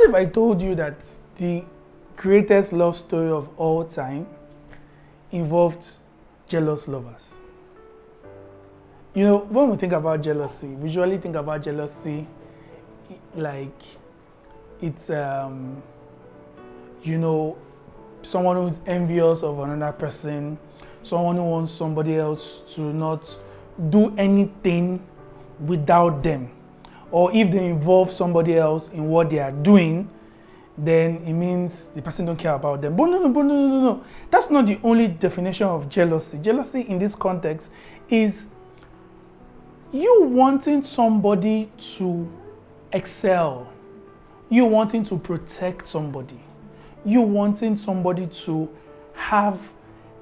if I told you that the greatest love story of all time involved jealous lovers? You know, when we think about jealousy, we usually think about jealousy like it's, you know, someone who's envious of another person, someone who wants somebody else to not do anything without them. Or if they involve somebody else in what they are doing, then it means the person don't care about them. But no. That's not the only definition of jealousy. Jealousy in this context is you wanting somebody to excel, you wanting to protect somebody, you wanting somebody to have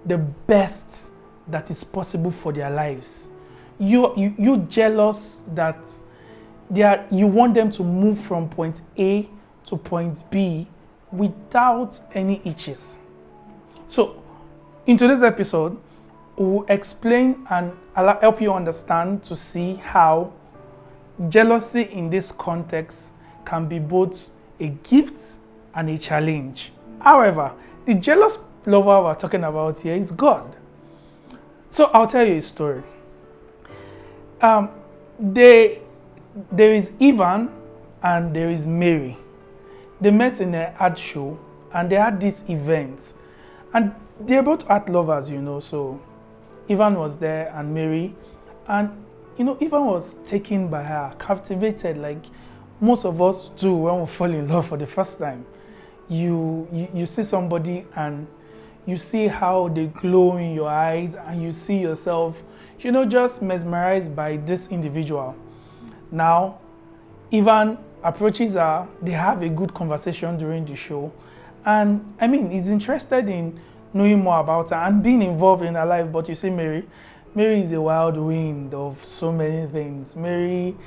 the best that is possible for their lives. You jealous that you want them to move from point A to point B without any itches. So in today's episode, we'll explain and help you understand to see how jealousy in this context can be both a gift and a challenge. However, the jealous lover we're talking about here is God. So I'll tell you a story. There is Ivan and there is Mary. They met in an art show and they had this event. And they're both art lovers, you know, so Ivan was there and Mary. And, you know, Ivan was taken by her, captivated like most of us do when we fall in love for the first time. You see somebody and you see how they glow in your eyes and you see yourself, you know, just mesmerized by this individual. Now, Ivan approaches her, they have a good conversation during the show. And I mean, he's interested in knowing more about her and being involved in her life. But you see, Mary is a wild wind of so many things. Mary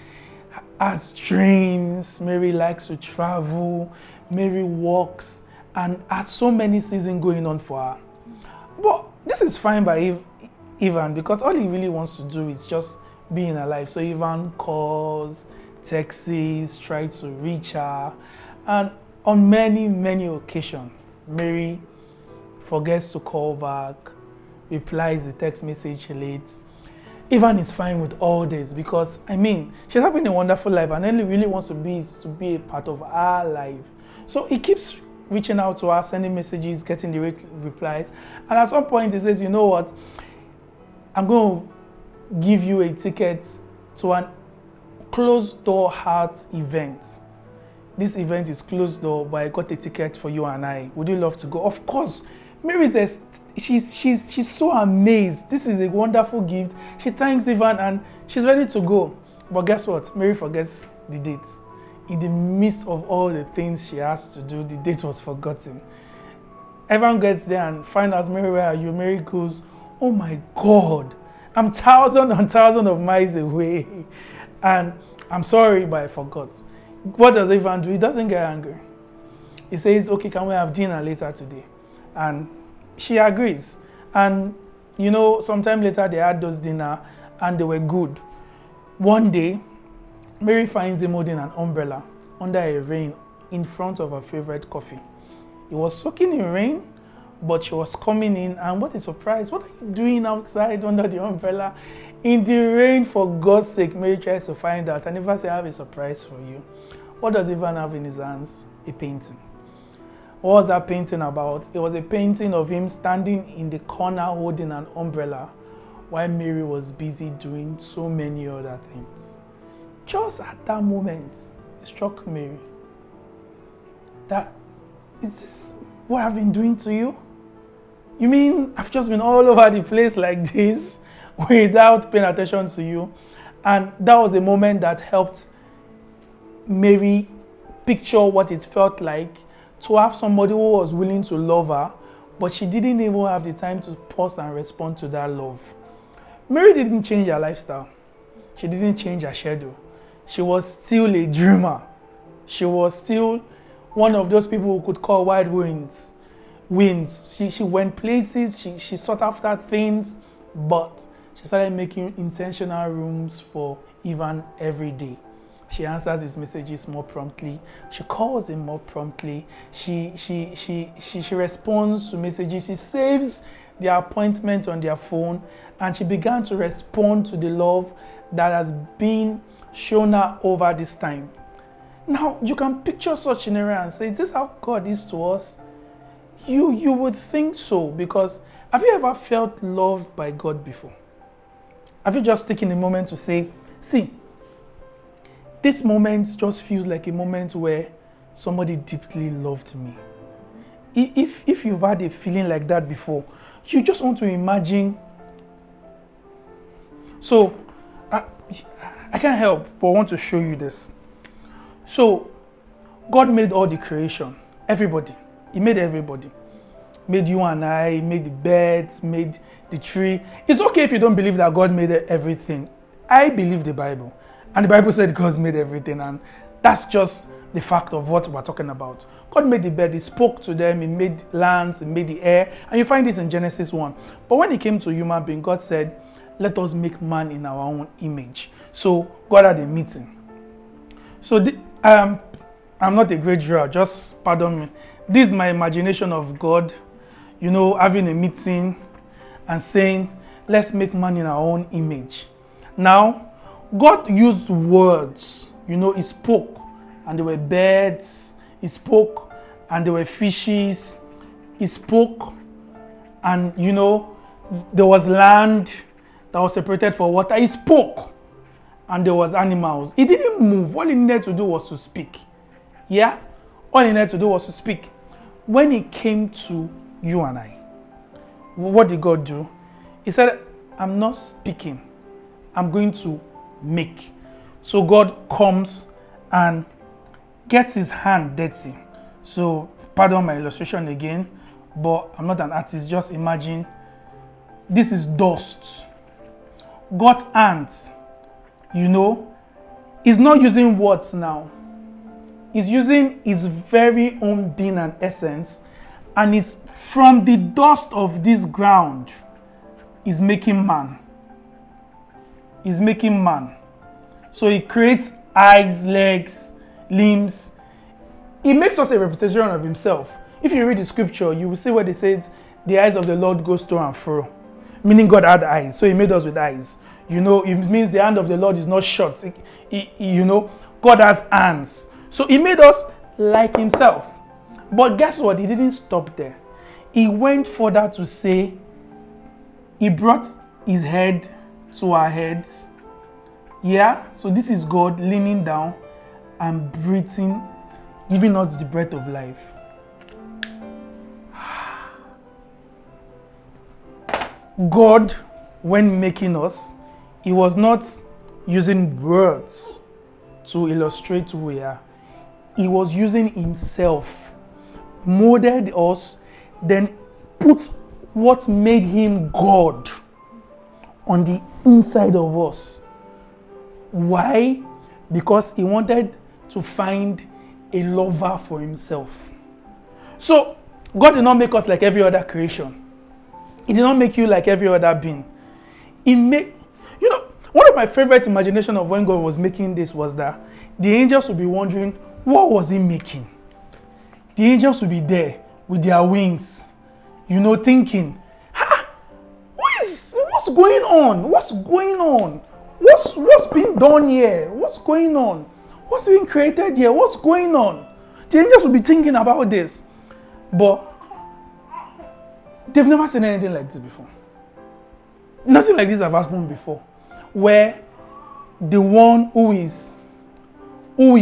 has dreams, Mary likes to travel, Mary walks, and has so many seasons going on for her. But this is fine by Ivan because all he really wants to do is just be in her life. So Ivan calls, texts, tries to reach her, and on many occasions, Mary forgets to call back, replies the text message late. Ivan is fine with all this because, I mean, she's having a wonderful life and all he really wants to be a part of her life. So he keeps reaching out to her, sending messages, getting the replies. And at some point he says, you know what, I'm going to give you a ticket to an closed door heart event. This event is closed door, but I got a ticket for you and I. Would you love to go? Of course. Mary says she's so amazed. This is a wonderful gift. She thanks Ivan and she's ready to go. But guess what? Mary forgets the date. In the midst of all the things she has to do, the date was forgotten. Ivan gets there and finds out, Mary, where are you? Mary goes, oh my God, I'm thousands and thousands of miles away. And I'm sorry, but I forgot. What does Ivan do? He doesn't get angry. He says, okay, can we have dinner later today? And she agrees. And, you know, sometime later they had those dinner and they were good. One day, Mary finds him holding an umbrella under a rain in front of her favorite coffee. He was soaking in rain, but she was coming in, and what a surprise. What are you doing outside under the umbrella in the rain? For God's sake, Mary tries to find out, and Ivan says, I have a surprise for you. What does Ivan have in his hands? A painting. What was that painting about? It was a painting of him standing in the corner holding an umbrella while Mary was busy doing so many other things. Just at that moment, it struck Mary that, is this what I've been doing to you? You mean I've just been all over the place like this without paying attention to you? And that was a moment that helped Mary picture what it felt like to have somebody who was willing to love her, but she didn't even have the time to pause and respond to that love. Mary didn't change her lifestyle. She didn't change her schedule. She was still a dreamer. She was still one of those people who could call wild winds. She went places, she sought after things, but she started making intentional rooms for Ivan every day. She answers his messages more promptly. She calls him more promptly. She responds to messages. She saves their appointment on their phone, and she began to respond to the love that has been shown her over this time. Now, you can picture such scenario and say, is this how God is to us? You would think so, because have you ever felt loved by God before? Have you just taken a moment to say, see, this moment just feels like a moment where somebody deeply loved me. If you've had a feeling like that before, you just want to imagine. So, I can't help but want to show you this. So, God made all the creation, everybody. He made everybody. Made you and I, made the birds, made the tree. It's okay if you don't believe that God made everything. I believe the Bible. And the Bible said God made everything, and that's just the fact of what we're talking about. God made the bird, He spoke to them, He made lands, He made the air, and you find this in Genesis 1. But when it came to human being, God said, let us make man in our own image. So God had a meeting. So I'm not a great drawer, just pardon me. This is my imagination of God, having a meeting and saying, let's make man in our own image. Now, God used words, He spoke, and there were birds. He spoke, and there were fishes. He spoke, and there was land that was separated for water. He spoke, and there was animals. He didn't move. All he needed to do was to speak. Yeah? All he needed to do was to speak. When it came to you and I, what did God do? He said, I'm not speaking. I'm going to make. So God comes and gets his hand dirty. So pardon my illustration again, but I'm not an artist. Just imagine this is dust. God's hands, he's not using words now. He's using his very own being and essence, and it's from the dust of this ground he's making man. He's making man. So he creates eyes, legs, limbs. He makes us a representation of himself. If you read the scripture, you will see where it says, the eyes of the Lord goes to and fro. Meaning God had eyes, so he made us with eyes. It means the hand of the Lord is not short. God has hands. So he made us like himself. But guess what? He didn't stop there. He went further to say, he brought his head to our heads. Yeah, so this is God leaning down and breathing, giving us the breath of life. God, when making us, he was not using words to illustrate who we are. He was using himself, molded us, then put what made him God on the inside of us. Why? Because he wanted to find a lover for himself. So, God did not make us like every other creation. He did not make you like every other being. He made, one of my favorite imagination of when God was making this was that the angels would be wondering, what was he making? The angels would be there with their wings, thinking, what's going on? What's going on? What's being done here? What's going on? What's being created here? What's going on? The angels will be thinking about this. But they've never seen anything like this before. Nothing like this has happened before. Where the one who is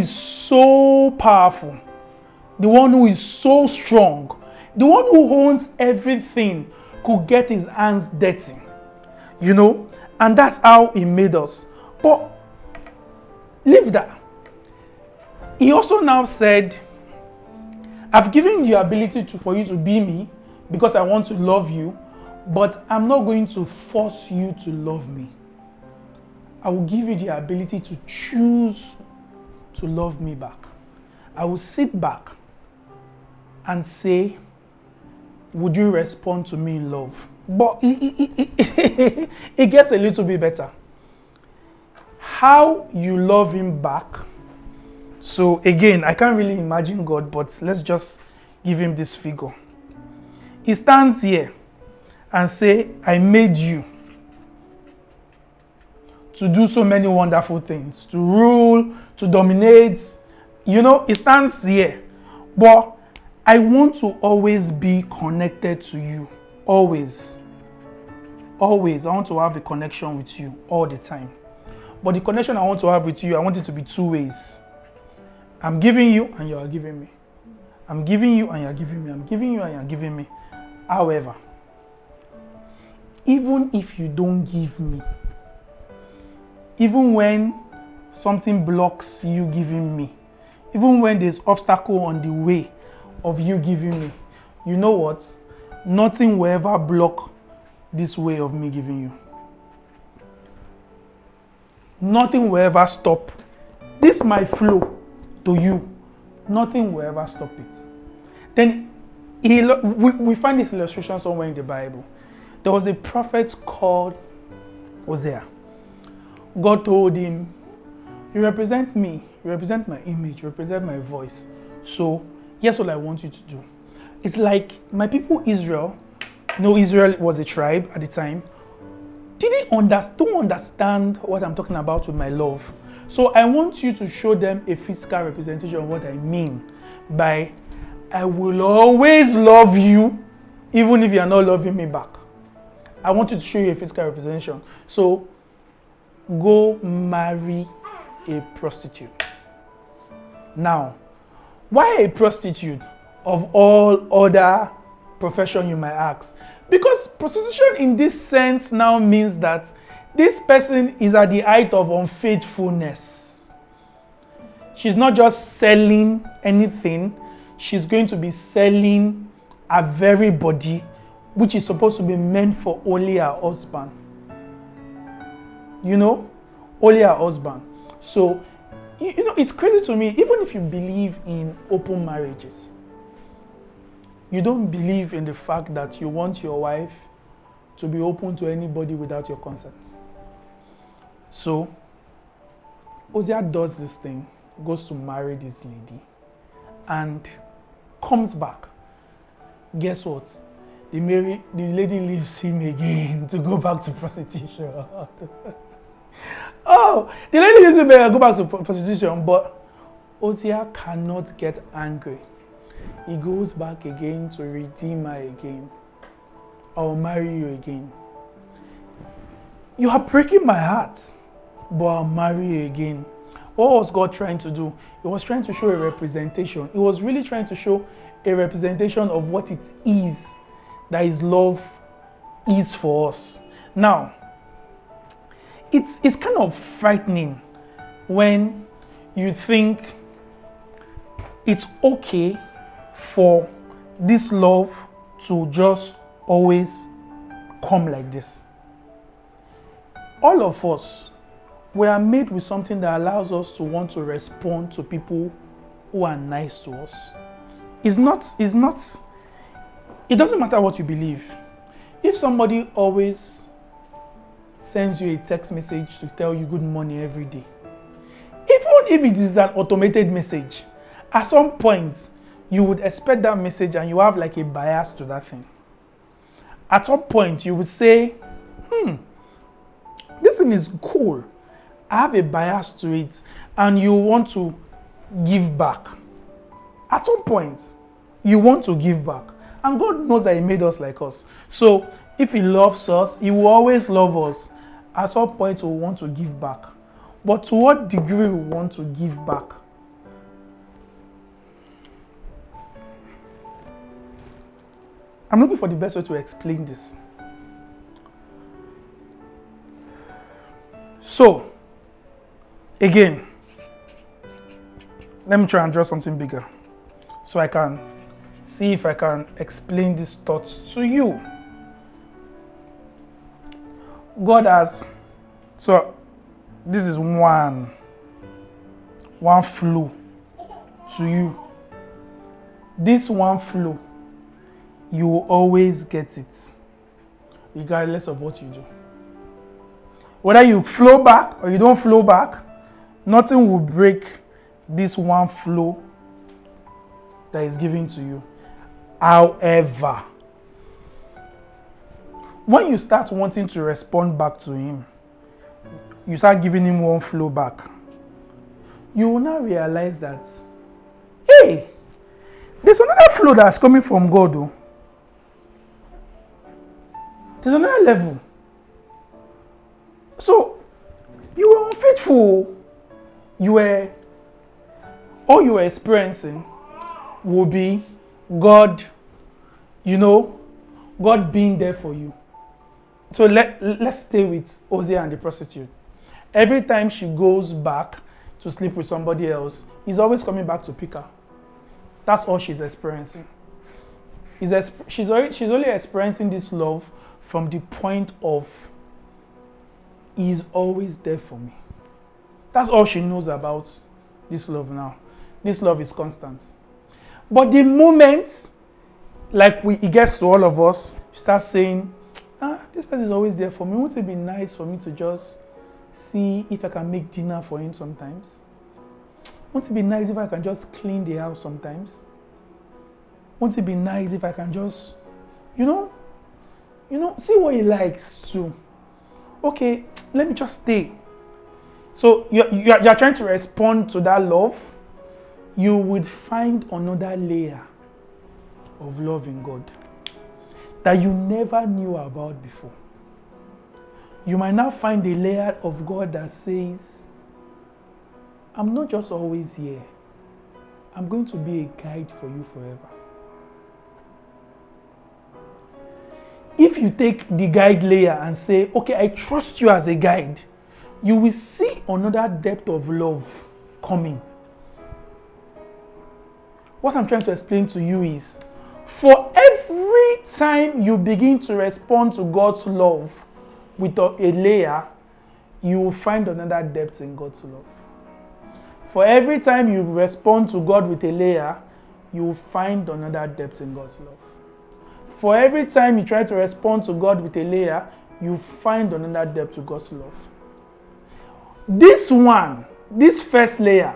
so powerful, the one who is so strong, the one who owns everything could get his hands dirty. And that's how he made us. But leave that. He also now said, I've given you the ability for you to be me because I want to love you, but I'm not going to force you to love me. I will give you the ability to choose to love me back. I will sit back and say, would you respond to me in love? But it gets a little bit better. How you love him back So again, I can't really imagine God, but let's just give him this figure. He stands here and say, I made you to do so many wonderful things, to rule, to dominate. He stands here. But I want to always be connected to you. Always. Always. I want to have a connection with you all the time. But the connection I want to have with you, I want it to be two ways. I'm giving you and you are giving me. I'm giving you and you are giving me. I'm giving you and you are giving me. However, even if you don't give me, even when something blocks you giving me, even when there's obstacle on the way of you giving me, you know what? Nothing will ever block this way of me giving you. Nothing will ever stop. This my flow to you. Nothing will ever stop it. Then we find this illustration somewhere in the Bible. There was a prophet called Hosea. God told him, you represent me, you represent my image, you represent my voice. So here's what I want you to do. It's like my people Israel, Israel was a tribe at the time, don't understand what I'm talking about with my love. So I want you to show them a physical representation of what I mean by I will always love you even if you are not loving me back. I want you to show you a physical representation. So go marry a prostitute. Now, why a prostitute of all other profession you might ask? Because prostitution in this sense now means that this person is at the height of unfaithfulness. She's not just selling anything, she's going to be selling her very body, which is supposed to be meant for only her husband. Only her husband. So, it's crazy to me, even if you believe in open marriages, you don't believe in the fact that you want your wife to be open to anybody without your consent. So, Hosea does this thing, goes to marry this lady, and comes back. Guess what? The lady leaves him again to go back to prostitution. Oh, the lady leaves him and go back to prostitution, but Hosea cannot get angry. He goes back again to redeem her again. I'll marry you again. You are breaking my heart, but I'll marry you again. What was God trying to do? He was trying to show a representation. He was really trying to show a representation of what it is that his love is for us. Now, it's kind of frightening when you think it's okay for this love to just always come like this. All of us, we are made with something that allows us to want to respond to people who are nice to us. It doesn't matter what you believe. If somebody always sends you a text message to tell you good morning every day, even if it is an automated message, at some point, you would expect that message and you have like a bias to that thing. At some point, you would say, this thing is cool. I have a bias to it, and you want to give back. At some point, you want to give back. And God knows that He made us like us. So, if He loves us, He will always love us. At some point, we want to give back. But to what degree we want to give back? I'm looking for the best way to explain this. So, again, let me try and draw something bigger so I can see if I can explain these thoughts to you. God has, so this is one flow to you. This one flow, you will always get it, regardless of what you do. Whether you flow back or you don't flow back, nothing will break this one flow that is given to you. However, when you start wanting to respond back to him, you start giving him one flow back, you will now realize that, hey, there's another flow that's coming from God. Oh. There's another level. So, you were unfaithful. All you were experiencing will be God, God being there for you. So let's stay with Hosea and the prostitute. Every time she goes back to sleep with somebody else, he's always coming back to pick her. That's all she's experiencing. She's only experiencing this love from the point of, he's always there for me. That's all she knows about this love now. This love is constant. But the moment, it gets to all of us, you start saying, this person is always there for me. Won't it be nice for me to just see if I can make dinner for him sometimes? Won't it be nice if I can just clean the house sometimes? Won't it be nice if I can just, see what he likes too? Okay, let me just stay. So you're trying to respond to that love. You would find another layer of love in God that you never knew about before. You might now find a layer of God that says, I'm not just always here. I'm going to be a guide for you forever. If you take the guide layer and say, okay, I trust you as a guide, you will see another depth of love coming. What I'm trying to explain to you is, for every time you begin to respond to God's love with a layer, you will find another depth in God's love. For every time you respond to God with a layer, you will find another depth in God's love. For every time you try to respond to God with a layer, you find another depth to God's love. This first layer,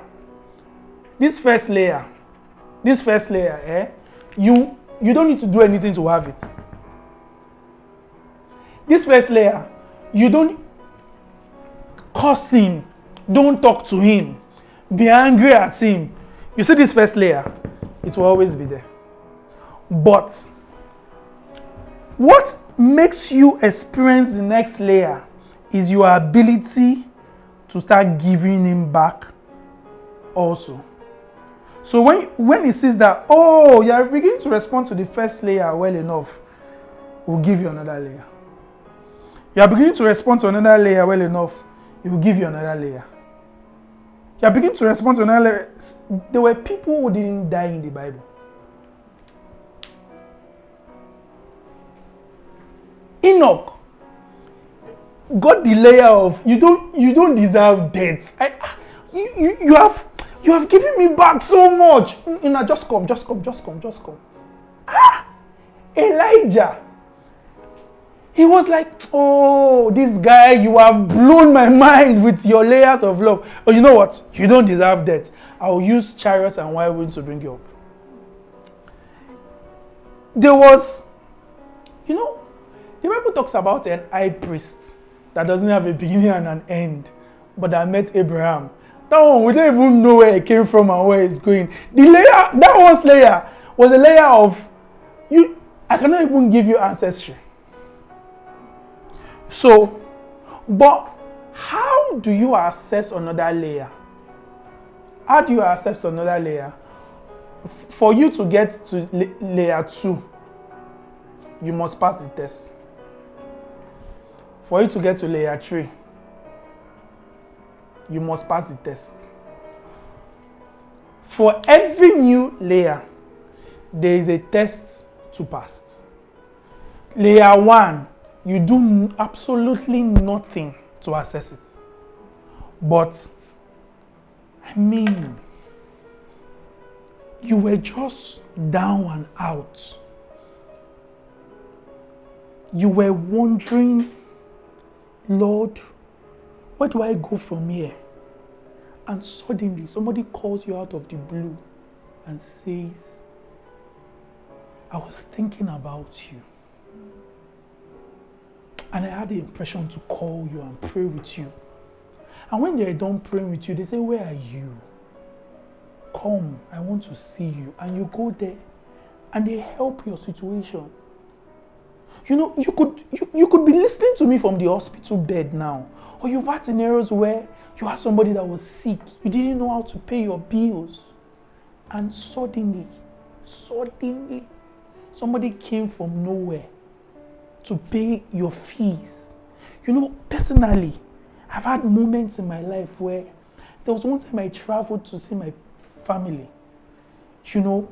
you don't need to do anything to have it. This first layer, you don't curse him, don't talk to him, be angry at him. You see this first layer, it will always be there. But what makes you experience the next layer is your ability to start giving him back also. So when he sees that, you are beginning to respond to the first layer well enough, we'll give you another layer. You are beginning to respond to another layer well enough, he will give you another layer. You are beginning to respond to another layer. There were people who didn't die in the Bible. Enoch got the layer of, you don't deserve death. You have given me back so much. Just come. Elijah, he was like, this guy, you have blown my mind with your layers of love. But you know what? You don't deserve death. I'll use chariots and whirlwinds to bring you up. There was, the Bible talks about an high priest that doesn't have a beginning and an end, but that met Abraham. That one, we don't even know where it came from and where it's going. That one's layer was a layer of, I cannot even give you ancestry. So, but how do you access another layer? How do you access another layer? For you to get to layer 2, you must pass the test. For you to get to layer 3, you must pass the test. For every new layer, there is a test to pass. Layer 1, you do absolutely nothing to access it. But, you were just down and out. You were wondering, Lord, where do I go from here? And suddenly, somebody calls you out of the blue and says, I was thinking about you. And I had the impression to call you and pray with you. And when they're done praying with you, they say, where are you? Come, I want to see you. And you go there and they help your situation. You know, you could be listening to me from the hospital bed now. Or you've had scenarios where you had somebody that was sick. You didn't know how to pay your bills. And suddenly, somebody came from nowhere to pay your fees. You know, personally, I've had moments in my life where there was one time I traveled to see my family. You know,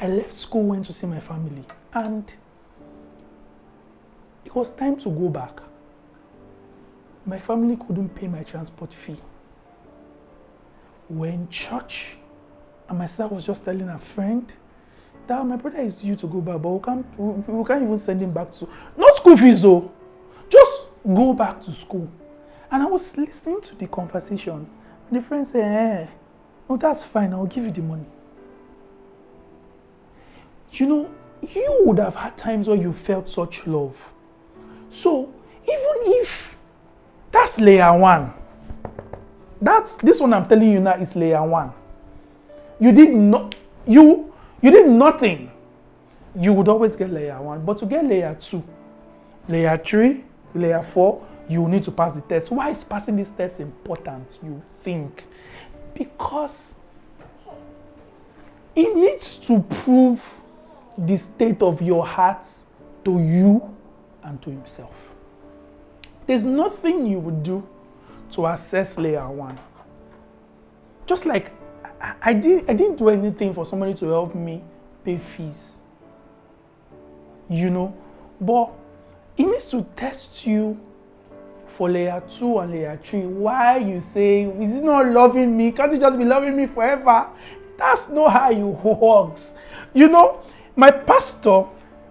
I left school, went to see my family, and it was time to go back. My family couldn't pay my transport fee. We're in church, and my sister was just telling a friend that my brother is due to go back, but we can't even send him back to, not school fees though, just go back to school. And I was listening to the conversation, and the friend said, no, that's fine, I'll give you the money. You know, you would have had times where you felt such love. So, even if that's layer one, this one I'm telling you now is layer one. You did nothing. You would always get layer one. But to get layer two, layer three, layer four, you need to pass the test. Why is passing this test important, you think? Because it needs to prove the state of your heart to you and to himself. There's nothing you would do to assess layer one. Just like I didn't do anything for somebody to help me pay fees. You know, but it needs to test you for layer 2 and layer 3. Why you say, is it not loving me? Can't you just be loving me forever? That's not how it works. You know, my pastor,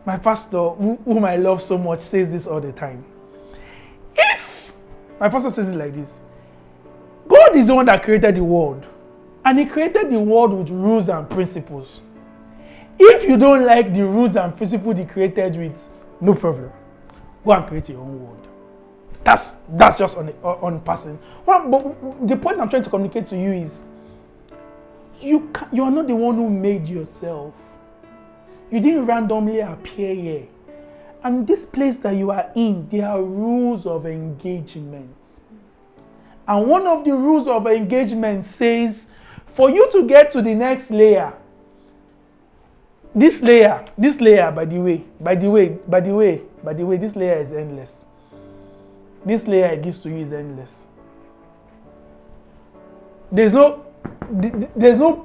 whom I love so much, says this all the time. My pastor says it like this: God is the one that created the world, and he created the world with rules and principles. If you don't like the rules and principles he created with, no problem. Go and create your own world. That's just on passing. Well, but the point I'm trying to communicate to you is, you are not the one who made yourself. You didn't randomly appear here. And this place that you are in, there are rules of engagement. And one of the rules of engagement says, for you to get to the next layer, this layer, by the way, this layer is endless. This layer it gives to you is endless. There's no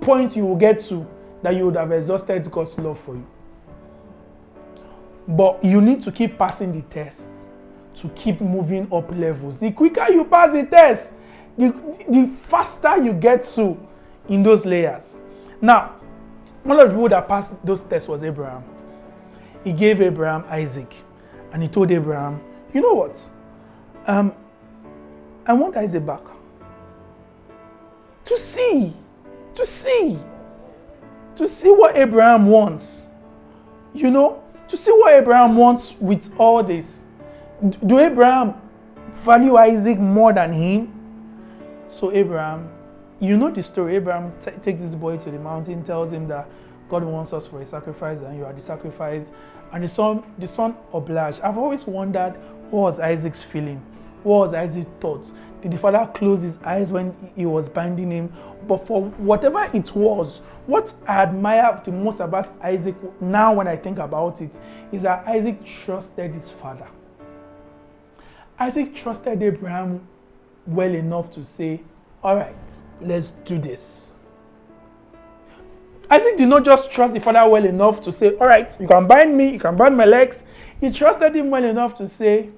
point you will get to that you would have exhausted God's love for you. But you need to keep passing the tests to keep moving up levels. The quicker you pass the test, the faster you get to in those layers. Now, one of the people that passed those tests was Abraham. He gave Abraham Isaac, and he told Abraham, you know what? I want Isaac back. To see what Abraham wants. You know, to see what Abraham wants with all this. Do Abraham value Isaac more than him? So Abraham, you know the story. Abraham takes this boy to the mountain, tells him that God wants us for a sacrifice and you are the sacrifice. And the son obliged. I've always wondered, what was Isaac's feeling? What was Isaac's thoughts? Did the father close his eyes when he was binding him? But for whatever it was, what I admire the most about Isaac now when I think about it is that Isaac trusted his father. Isaac trusted Abraham well enough to say, all right, let's do this. Isaac did not just trust the father well enough to say, all right, you can bind me, you can bind my legs. He trusted him well enough to say,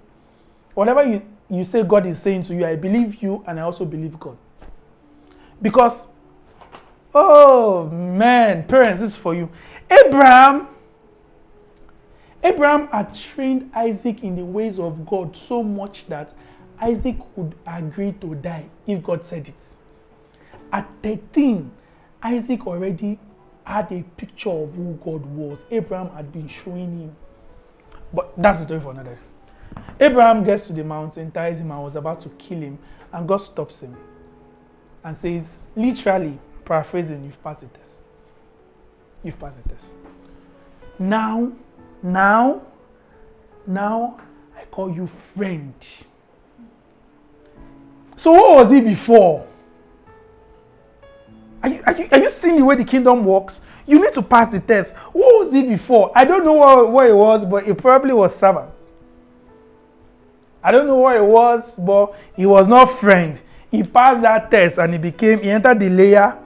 whatever you say God is saying to you, I believe you and I also believe God. Because, oh man, parents, this is for you. Abraham had trained Isaac in the ways of God so much that Isaac would agree to die if God said it. At 13, Isaac already had a picture of who God was. Abraham had been showing him. But that's the story for another. Abraham gets to the mountain, ties him, and was about to kill him, and God stops him and says, literally, paraphrasing, you've passed the test. You've passed the test. Now, I call you friend. So what was he before? Are you seeing the way the kingdom works? You need to pass the test. What was he before? I don't know what it was, but it probably was servant. I don't know what it was, but he was not friend. He passed that test and he entered the layer.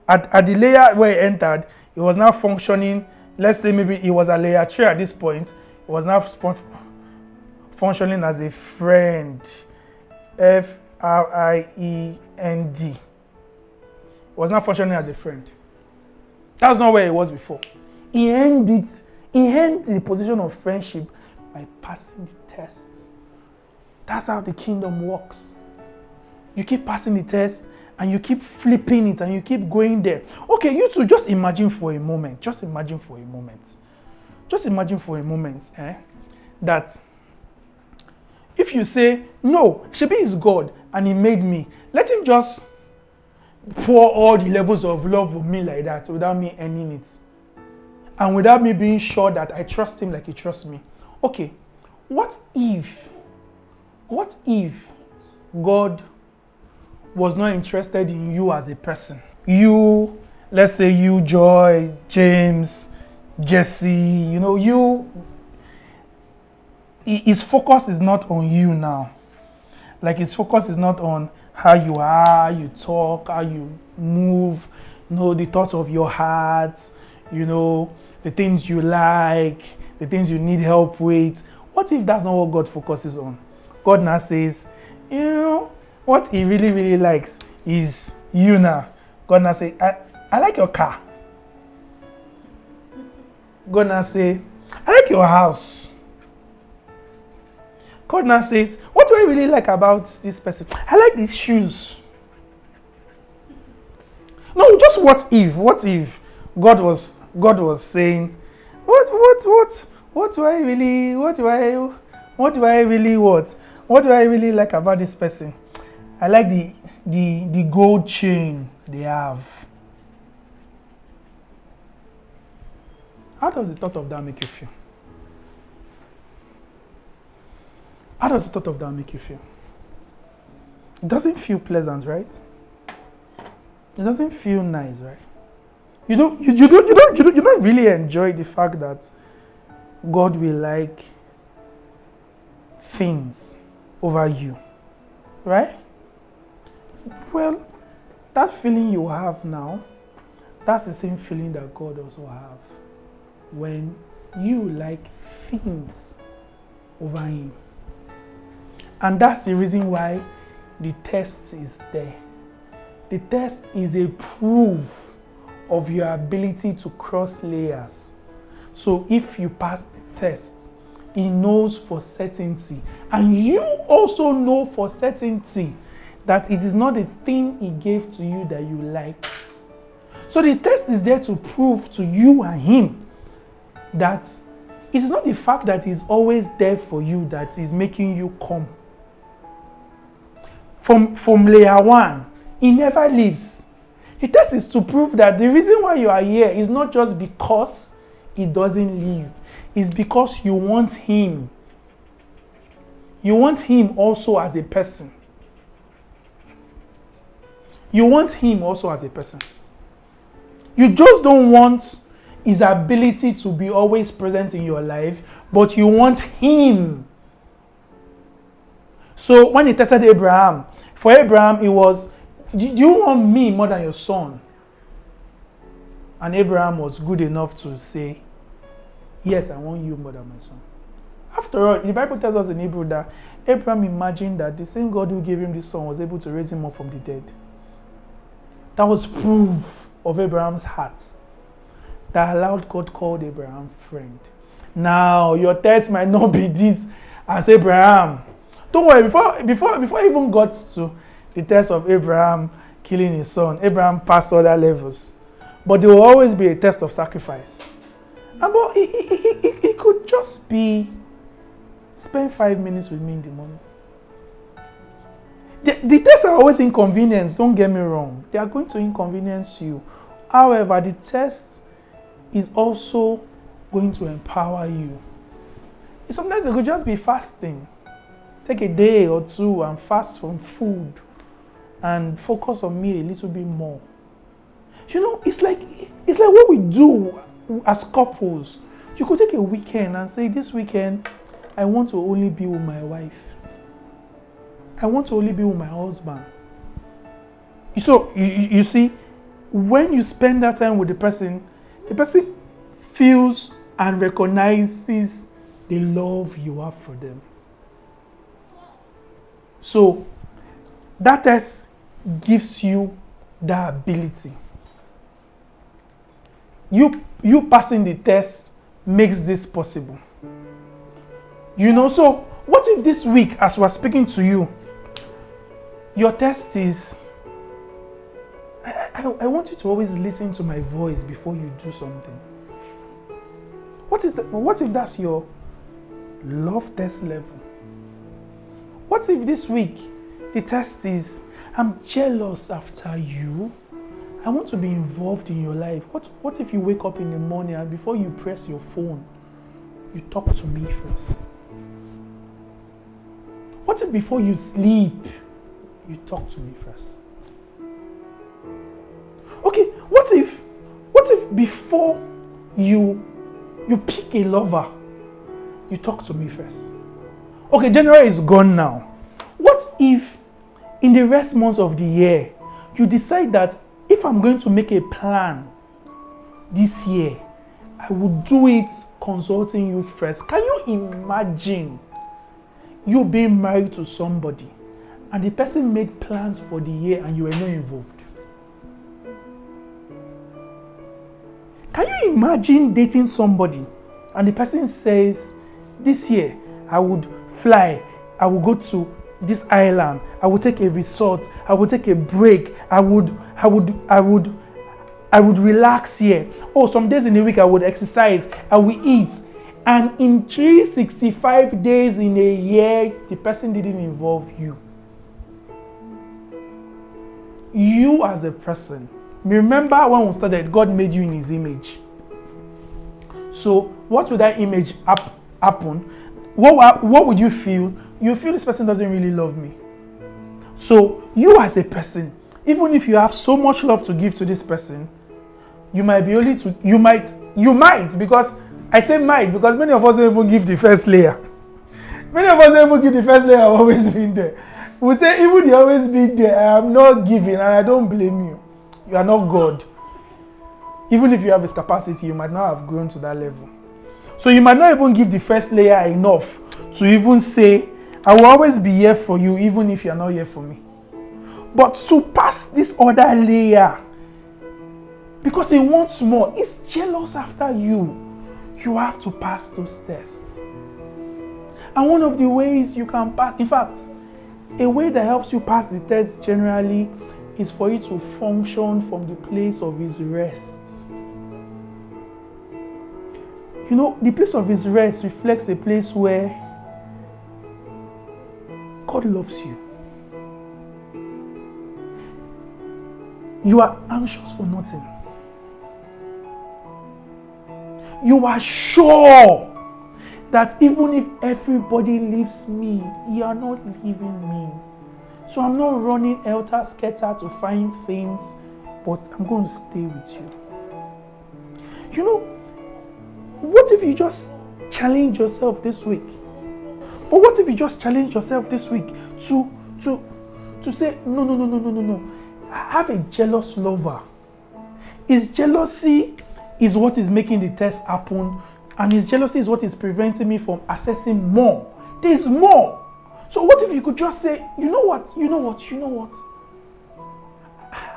At the layer where he entered, he was now functioning. Let's say maybe he was a layer 3 at this point. He was now functioning as a friend. Friend. He was not functioning as a friend. That's not where he was before. He earned the position of friendship by passing the test. That's how the kingdom works. You keep passing the test and you keep flipping it and you keep going there. Okay, you two, just imagine for a moment. Just imagine for a moment that if you say, no, Shebi is God and he made me, let him just pour all the levels of love of me like that without me earning it. And without me being sure that I trust him like he trusts me. Okay, what if God was not interested in you as a person? You, let's say you, Joy, James, Jesse, his focus is not on you now. Like his focus is not on how you are, how you talk, how you move, the thoughts of your heart, the things you like, the things you need help with. What if that's not what God focuses on? God now says, what he really, really likes is you now. God now say, I like your car. God now say, I like your house. God now says, what do I really like about this person? I like these shoes. No, just what if God was saying, what do I really like about this person? I like the gold chain they have. How does the thought of that make you feel? How does the thought of that make you feel? It doesn't feel pleasant, right? It doesn't feel nice, right? You don't really enjoy the fact that God will like things over you, right? Well, that feeling you have now, that's the same feeling that God also have when you like things over him. And that's the reason why the test is there. The test is a proof of your ability to cross layers. So if you pass the test, he knows for certainty. And you also know for certainty that it is not the thing he gave to you that you like. So the test is there to prove to you and him that it is not the fact that he's always there for you that is making you come. From layer 1, he never leaves. The test is to prove that the reason why you are here is not just because he doesn't leave. It's because you want him. You want him also as a person. You want him also as a person. You just don't want his ability to be always present in your life, but you want him. So when he tested Abraham, for Abraham it was, do you want me more than your son? And Abraham was good enough to say, yes, I want you more than my son. After all, the Bible tells us in Hebrew that Abraham imagined that the same God who gave him this son was able to raise him up from the dead. That was proof of Abraham's heart that allowed God called Abraham friend. Now, your test might not be this as Abraham. Don't worry, before I even got to the test of Abraham killing his son. Abraham passed other levels. But there will always be a test of sacrifice. And but it could just be, spend 5 minutes with me in the morning. The tests are always inconvenience, don't get me wrong. They are going to inconvenience you. However, the test is also going to empower you. Sometimes it could just be fasting. Take a day or two and fast from food and focus on me a little bit more. You know, it's like what we do as couples. You could take a weekend and say, this weekend, I want to only be with my wife. I want to only be with my husband. So, you see, when you spend that time with the person feels and recognizes the love you have for them. So, that test gives you that ability. You passing the test makes this possible. You know, so what if this week, as we're speaking to you, your test is, I want you to always listen to my voice before you do something. What if that's your love test level? What if this week the test is, I'm jealous after you. I want to be involved in your life. What if you wake up in the morning and before you press your phone, you talk to me first? What if before you sleep, you talk to me first? Okay, what if before you pick a lover, you talk to me first? Okay, January is gone now. What if in the rest months of the year, you decide that if I'm going to make a plan this year, I will do it consulting you first? Can you imagine you being married to somebody and the person made plans for the year and you were not involved? Can you imagine dating somebody and the person says, this year I would fly, I will go to this island, I will take a resort, I will take a break, I would relax here. Oh, some days in the week I would exercise, I will eat. And in 365 days in a year, the person didn't involve you. You as a person. Remember when we started, God made you in His image. So what would that image happen? What would you feel? You feel this person doesn't really love me. So you as a person, even if you have so much love to give to this person, you might because I say might because many of us don't even give the first layer. Many of us don't even give the first layer. I've always been there. We say even you always been there, I am not giving and I don't blame you. You are not God. Even if you have this capacity, you might not have grown to that level. So you might not even give the first layer enough to even say, I will always be here for you even if you are not here for me. But to pass this other layer, because he wants more, he's jealous after you. You have to pass those tests. And one of the ways you can pass, in fact, a way that helps you pass the test generally is for you to function from the place of his rest. You know, the place of his rest reflects a place where God loves you. You are anxious for nothing. You are sure that even if everybody leaves me, you are not leaving me. So I'm not running helter-skelter to find things, but I'm going to stay with you. You know, what if you just challenge yourself this week? But what if you just challenge yourself this week to say, no. I have a jealous lover. His jealousy is what is making the test happen, and his jealousy is what is preventing me from accessing more. There's more. So what if you could just say, you know what?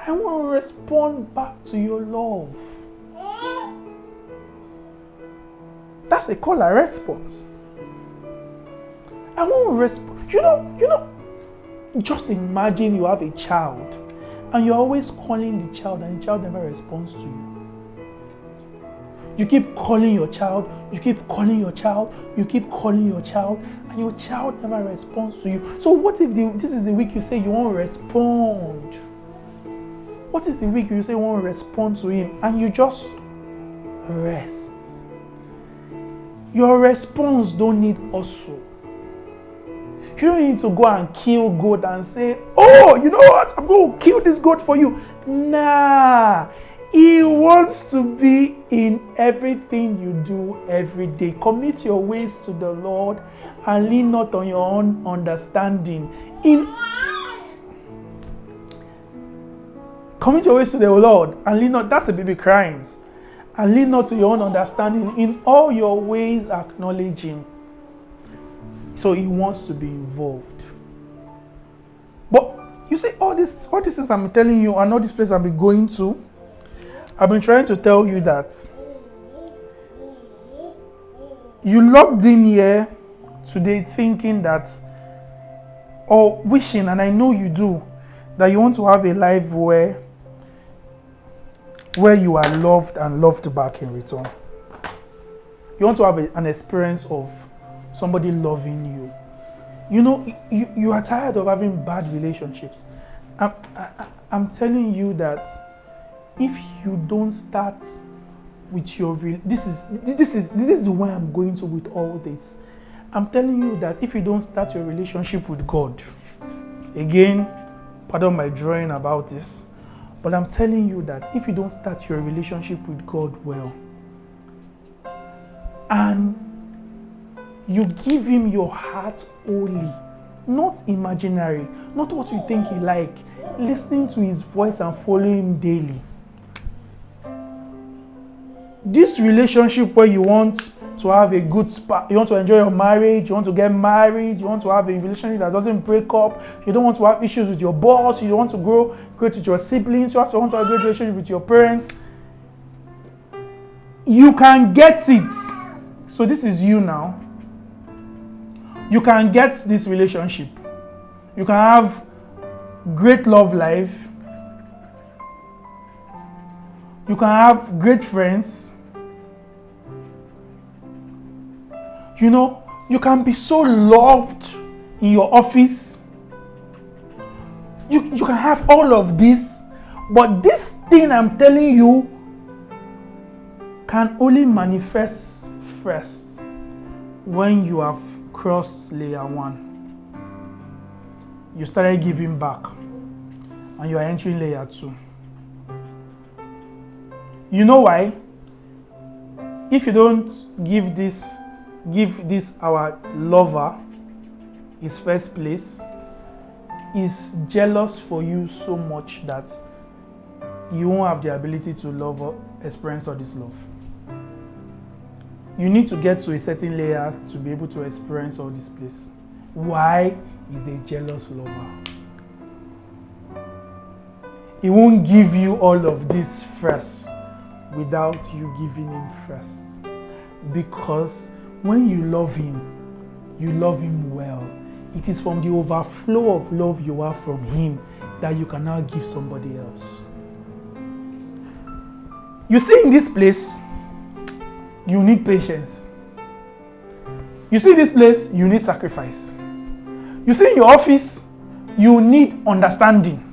I want to respond back to your love. That's a call and response. I want to respond. You know, just imagine you have a child And you're always calling the child and the child never responds to you. You keep calling your child, you keep calling your child, you keep calling your child, and your child never responds to you. So what if this is the week you say you won't respond? What is the week you say you won't respond to him and you just rest? Your response don't need hustle. You don't need to go and kill goat and say, oh, you know what? I'm going to kill this goat for you. Nah. He wants to be in everything you do every day. Commit your ways to the Lord and lean not on your own understanding. Commit your ways to the Lord and lean not. That's a baby crying. And lean not to your own understanding. In all your ways, acknowledge him. So he wants to be involved. But you say, all these things I'm telling you and all these places I've been going to, I've been trying to tell you that you logged in here today thinking that, or wishing, and I know you do, that you want to have a life where you are loved and loved back in return. You want to have an experience of somebody loving you. You know, you are tired of having bad relationships. I'm telling you that if you don't start with your this is where I'm going to with all this. I'm telling you that if you don't start your relationship with God, again, pardon my drawing about this, but I'm telling you that if you don't start your relationship with God well, and you give him your heart wholly, not imaginary, not what you think he like, listening to his voice and following him daily. This relationship where you want to have a good you want to enjoy your marriage, you want to get married, you want to have a relationship that doesn't break up, you don't want to have issues with your boss, you want to grow great with your siblings, you want to have a great relationship with your parents. You can get it. So this is you now. You can get this relationship. You can have great love life. You can have great friends. You know, you can be so loved in your office. You can have all of this, but this thing I'm telling you can only manifest first when you have crossed layer 1. You started giving back and you are entering layer 2. You know why? If you don't give this our lover his first place, is jealous for you so much that you won't have the ability to love or experience all this love. You need to get to a certain layer to be able to experience all this place. Why? He's a jealous lover. He won't give you all of this first without you giving him first. Because when you love him well. It is from the overflow of love you have from him that you can now give somebody else. You see, in this place, you need patience. You see, this place, you need sacrifice. You see, in your office, you need understanding.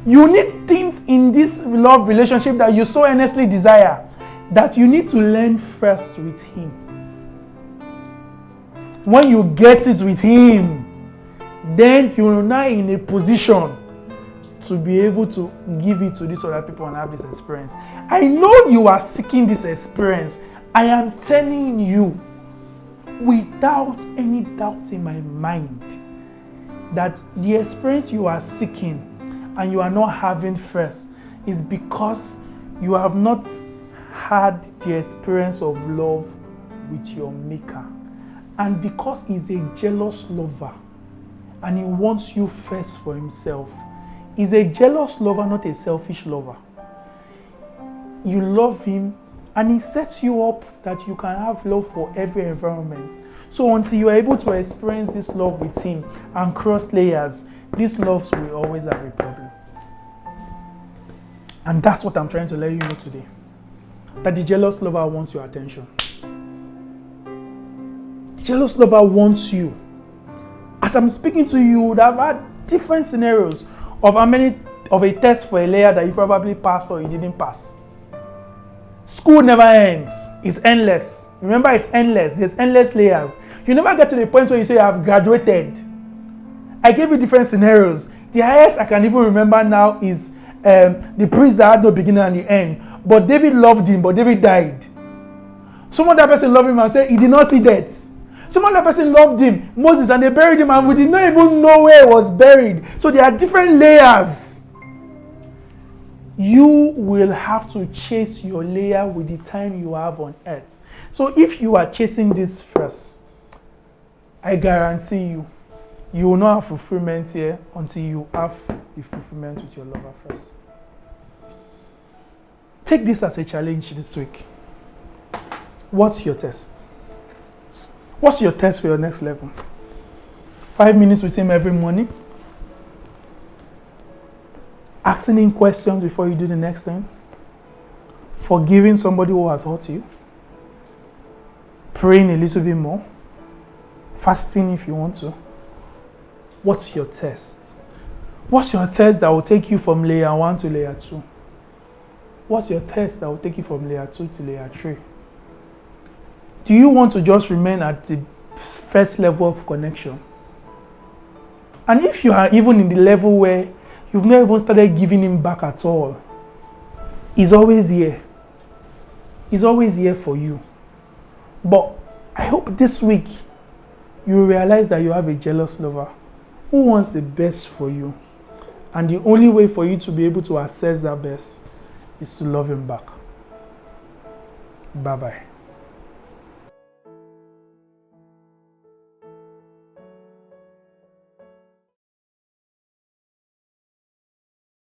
You need things in this love relationship that you so earnestly desire that you need to learn first with him. When you get it with him, then you're now in a position to be able to give it to these other people and have this experience. I know you are seeking this experience. I am telling you, without any doubt in my mind, that the experience you are seeking and you are not having first is because you have not had the experience of love with your maker. And because he's a jealous lover and he wants you first for himself. He's a jealous lover, not a selfish lover. You love him and he sets you up that you can have love for every environment. So until you are able to experience this love with him and cross layers, these loves will always have a problem. And that's what I'm trying to let you know today. That the jealous lover wants your attention. The jealous lover wants you. As I'm speaking to you, you would have had different scenarios of how many of a test for a layer that you probably passed or you didn't pass. School never ends. It's endless. Remember, it's endless. There's endless layers. You never get to the point where you say you have graduated. I gave you different scenarios. The highest I can even remember now is the priest that had no beginning and the end. But David loved him, but David died. Some other person loved him and said he did not see death. Some other person loved him, Moses, and they buried him and we did not even know where he was buried. So there are different layers. You will have to chase your layer with the time you have on earth. So if you are chasing this first, I guarantee you, you will not have fulfillment here until you have the fulfillment with your lover first. Take this as a challenge this week. What's your test? What's your test for your next level? 5 minutes with him every morning. Asking him questions before you do the next thing. Forgiving somebody who has hurt you. Praying a little bit more. Fasting if you want to. What's your test? What's your test that will take you from layer 1 to layer 2? What's your test that will take you from layer 2 to layer 3? Do you want to just remain at the first level of connection? And if you are even in the level where you've not even started giving him back at all, he's always here. He's always here for you. But I hope this week you will realize that you have a jealous lover who wants the best for you. And the only way for you to be able to access that best is to love him back. Bye-bye.